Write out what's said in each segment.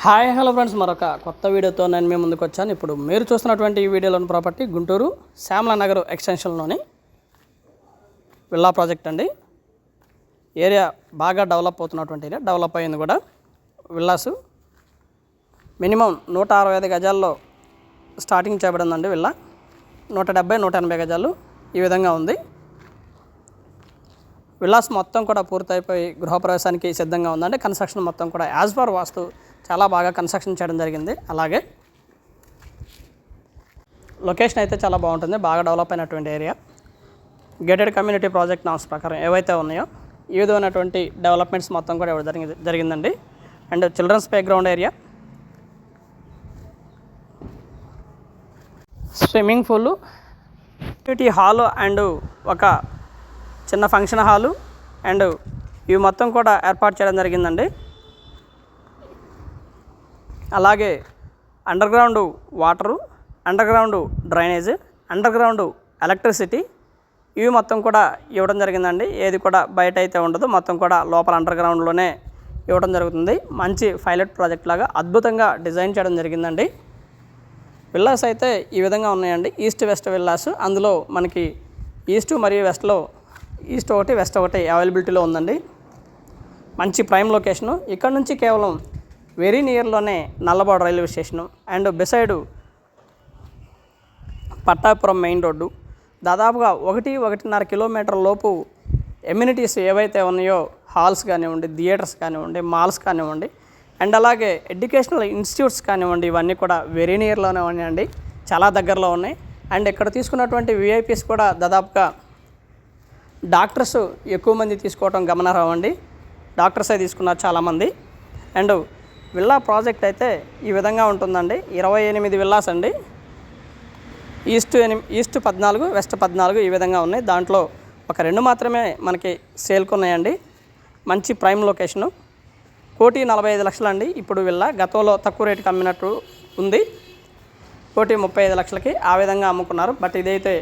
Hi hello friends, మరొక కొత్త వీడియోతో నేను మీ ముందుకు వచ్చాను. ఇప్పుడు మీరు చూస్తున్నటువంటి ఈ వీడియోలోని ప్రాపర్టీ గుంటూరు శ్యామల నగర్ ఎక్స్టెన్షన్లోని విల్లా ప్రాజెక్ట్ అండి. ఏరియా బాగా డెవలప్ అవుతున్నటువంటి ఏరియా, డెవలప్ అయ్యింది కూడా. విల్లాసు మినిమం 165 గజాల్లో స్టార్టింగ్ చేయబడిందండి. విల్లా 170-180 గజాలు ఈ విధంగా ఉంది. విల్లాస్ మొత్తం కూడా పూర్తయిపోయి గృహప్రవేశానికి సిద్ధంగా ఉందండి. కన్స్ట్రక్షన్ మొత్తం కూడా యాజ్ పర్ వాస్తు చాలా బాగా కన్స్ట్రక్షన్ చేయడం జరిగింది. అలాగే లొకేషన్ అయితే చాలా బాగుంటుంది, బాగా డెవలప్ అయినటువంటి area. Gated community project norms ప్రకారం ఏవైతే ఉన్నాయో ఈ విధమైనటువంటి డెవలప్మెంట్స్ మొత్తం కూడా జరిగిందండి. And children's play ground area, swimming pool, activity hall and ఒక చిన్న ఫంక్షన్ హాలు అండ్ ఇవి మొత్తం కూడా ఏర్పాటు చేయడం జరిగిందండి. అలాగే under ground water, under ground drainage, under ground electricity ఇవి మొత్తం కూడా ఇవ్వడం జరిగిందండి. ఏది కూడా బయట అయితే ఉండదు, మొత్తం కూడా లోపల అండర్ గ్రౌండ్లోనే ఇవ్వడం జరుగుతుంది. మంచి పైలట్ ప్రాజెక్ట్ లాగా అద్భుతంగా డిజైన్ చేయడం జరిగిందండి. విల్లాస్ అయితే ఈ విధంగా ఉన్నాయండి. ఈస్ట్ వెస్ట్ విల్లాస్, అందులో మనకి ఈస్ట్ మరియు వెస్ట్లో ఈస్ట్ ఒకటి వెస్ట్ ఒకటి అవైలబిలిటీలో ఉందండి. మంచి ప్రైమ్ లొకేషను. ఇక్కడ నుంచి కేవలం వెరీ నియర్లోనే Nallapadu railway station and beside Pattapuram main road. దాదాపుగా 1-1.5 కిలోమీటర్ లోపు ఎమ్యూనిటీస్ ఏవైతే ఉన్నాయో, హాల్స్ కానివ్వండి, థియేటర్స్ కానివ్వండి, మాల్స్ కానివ్వండి అండ్ అలాగే ఎడ్యుకేషనల్ ఇన్స్టిట్యూట్స్ కానివ్వండి, ఇవన్నీ కూడా వెరీ నియర్లోనే ఉన్నాయండి, చాలా దగ్గరలో ఉన్నాయి. అండ్ ఇక్కడ తీసుకున్నటువంటి విఐపీస్ కూడా దాదాపుగా డాక్టర్స్ ఎక్కువ మంది తీసుకోవడం గమనార్హం అండి. డాక్టర్సే తీసుకున్నారు చాలామంది. అండ్ విల్లా ప్రాజెక్ట్ అయితే ఈ విధంగా ఉంటుందండి. 28 విల్లాస్ అండి. ఈస్ట్ 14, వెస్ట్ 14 ఈ విధంగా ఉన్నాయి. దాంట్లో ఒక 2 మాత్రమే మనకి సేల్కి ఉన్నాయండి. మంచి ప్రైమ్ లొకేషను. 1,45,00,000 అండి ఇప్పుడు విల్లా. గతంలో తక్కువ రేటుకి అమ్మినట్టు ఉంది, 1,35,00,000కి ఆ విధంగా అమ్ముకున్నారు. బట్ ఇదైతే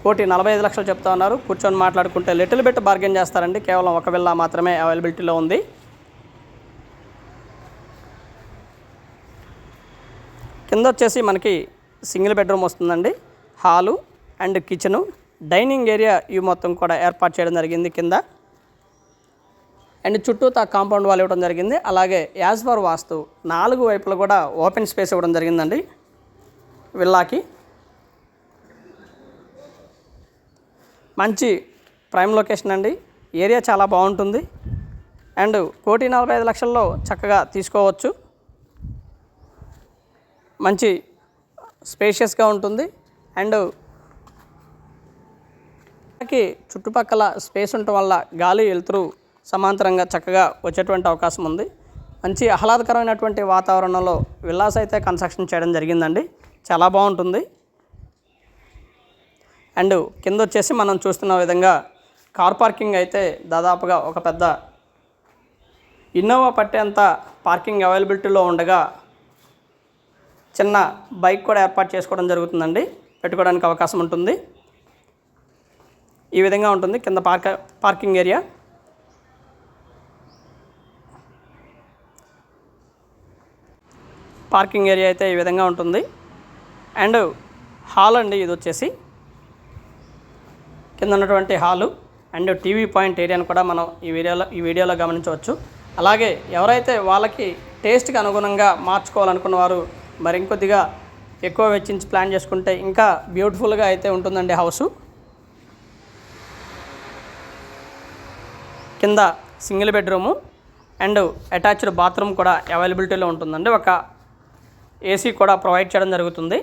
1,45,00,000 చెప్తా ఉన్నారు. కూర్చొని మాట్లాడుకుంటే లిటిల్ బిట్ బార్గెన్ చేస్తారండి. కేవలం ఒక విల్లా మాత్రమే అవైలబిలిటీలో ఉంది. కింద వచ్చేసి మనకి సింగిల్ బెడ్రూమ్ వస్తుందండి. Hall and kitchen, dining area ఇవి మొత్తం కూడా ఏర్పాటు చేయడం జరిగింది కింద. అండ్ చుట్టూతా కాంపౌండ్ వాల్ ఇవ్వడం జరిగింది. అలాగే యాజ్ పర్ వాస్తు 4 వైపులు కూడా ఓపెన్ స్పేస్ ఇవ్వడం జరిగిందండి విల్లాకి. మంచి ప్రైమ్ లొకేషన్ అండి. ఏరియా చాలా బాగుంటుంది. అండ్ 1,45,00,000లో చక్కగా తీసుకోవచ్చు. మంచి స్పేషియస్గా ఉంటుంది. అండ్ చుట్టుపక్కల స్పేస్ ఉండటం వల్ల గాలి వెలుతురు సమాంతరంగా చక్కగా వచ్చేటువంటి అవకాశం ఉంది. మంచి ఆహ్లాదకరమైనటువంటి వాతావరణంలో విల్లాస్ అయితే కన్స్ట్రక్షన్ చేయడం జరిగిందండి. చాలా బాగుంటుంది. అండ్ కింద వచ్చేసి మనం చూస్తున్న విధంగా కార్ పార్కింగ్ అయితే దాదాపుగా ఒక పెద్ద ఇన్నోవా పట్టేంత పార్కింగ్ అవైలబిలిటీలో ఉండగా చిన్న బైక్ కూడా ఏర్పాటు చేసుకోవడం జరుగుతుందండి, పెట్టుకోవడానికి అవకాశం ఉంటుంది. ఈ విధంగా ఉంటుంది కింద పార్కింగ్ ఏరియా. పార్కింగ్ ఏరియా అయితే ఈ విధంగా ఉంటుంది. అండ్ హాల్ అండి ఇది వచ్చేసి కింద ఉన్నటువంటి హాలు అండ్ టీవీ పాయింట్ ఏరియాను కూడా మనం ఈ వీడియోలో గమనించవచ్చు. అలాగే ఎవరైతే వాళ్ళకి టేస్ట్కి అనుగుణంగా మార్చుకోవాలనుకున్న వారు మరి ఇంకొద్దిగా ఎక్కువ వెచ్చించి ప్లాన్ చేసుకుంటే ఇంకా బ్యూటిఫుల్గా అయితే ఉంటుందండి హౌసు. కింద single bedroom and attached bathroom కూడా అవైలబిలిటీలో ఉంటుందండి. ఒక ఏసీ కూడా ప్రొవైడ్ చేయడం జరుగుతుంది.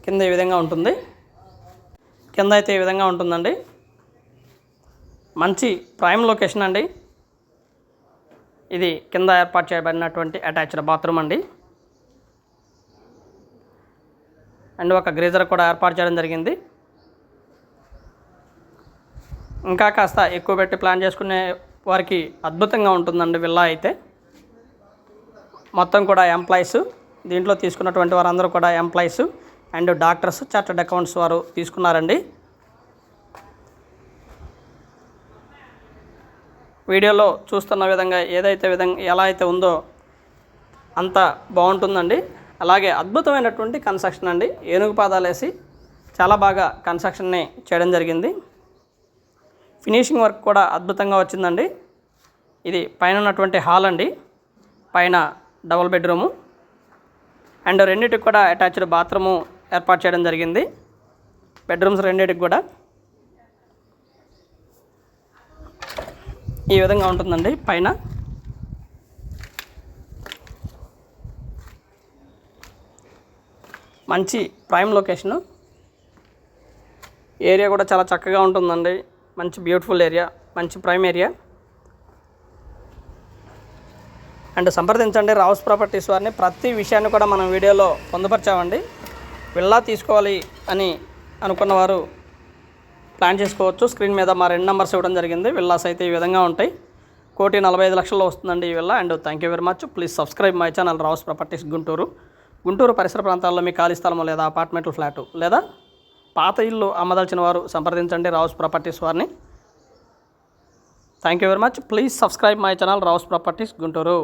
కింద ఈ విధంగా ఉంటుంది. కింద అయితే ఈ విధంగా ఉంటుందండి. మంచి ప్రైమ్ లొకేషన్ అండి. ఇది కింద ఏర్పాటు చేయబడినటువంటి అటాచ్డ్ బాత్రూమ్ అండి. అండ్ ఒక గ్రీజర్ కూడా ఏర్పాటు చేయడం జరిగింది. ఇంకా కాస్త ఎక్కువ పెట్టి ప్లాన్ చేసుకునే వారికి అద్భుతంగా ఉంటుందండి విల్లా అయితే. మొత్తం కూడా ఎంప్లాయీస్, దీంట్లో తీసుకున్నటువంటి వారందరూ కూడా employees and doctors, chartered accounts వారు తీసుకున్నారండి. వీడియోలో చూస్తున్న విధంగా ఎలా అయితే ఉందో అంత బాగుంటుందండి. అలాగే అద్భుతమైనటువంటి కన్స్ట్రక్షన్ అండి. ఏనుగు పాదాలు వేసి చాలా బాగా కన్స్ట్రక్షన్ని చేయడం జరిగింది. ఫినిషింగ్ వర్క్ కూడా అద్భుతంగా వచ్చిందండి. ఇది పైన ఉన్నటువంటి హాల్ అండి. పైన డబుల్ బెడ్రూము అండ్ రెండింటికి కూడా అటాచ్డ్ బాత్రూము ఏర్పాటు చేయడం జరిగింది. బెడ్రూమ్స్ రెండింటికి కూడా ఈ విధంగా ఉంటుందండి. పైన మంచి ప్రైమ్ లొకేషను. ఏరియా కూడా చాలా చక్కగా ఉంటుందండి. మంచి బ్యూటిఫుల్ ఏరియా, మంచి ప్రైమ్ ఏరియా. అండ్ సంప్రదించండి రావుస్ ప్రాపర్టీస్ వారిని. ప్రతి విషయాన్ని కూడా మనం వీడియోలో పొందుపరిచామండి. విల్లా తీసుకోవాలి అని అనుకున్నవారు ప్లాన్ చేసుకోవచ్చు. స్క్రీన్ మీద మా 2 నెంబర్స్ ఇవ్వడం జరిగింది. విల్లాస్ అయితే ఈ విధంగా ఉంటాయి. 1,45,00,000లో వస్తుందండి ఈ villa. And thank you very much. Please subscribe my channel Rao's properties Guntur పరిసర ప్రాంతాల్లో మీ ఖాళీ స్థలము లేదా అపార్ట్మెంట్ ఫ్లాటు లేదా పాత ఇల్లు అమ్మదలిచిన వారు సంప్రదించండి రావుస్ ప్రాపర్టీస్ వారిని. Thank you very much. Please subscribe my channel Rao's properties Guntur.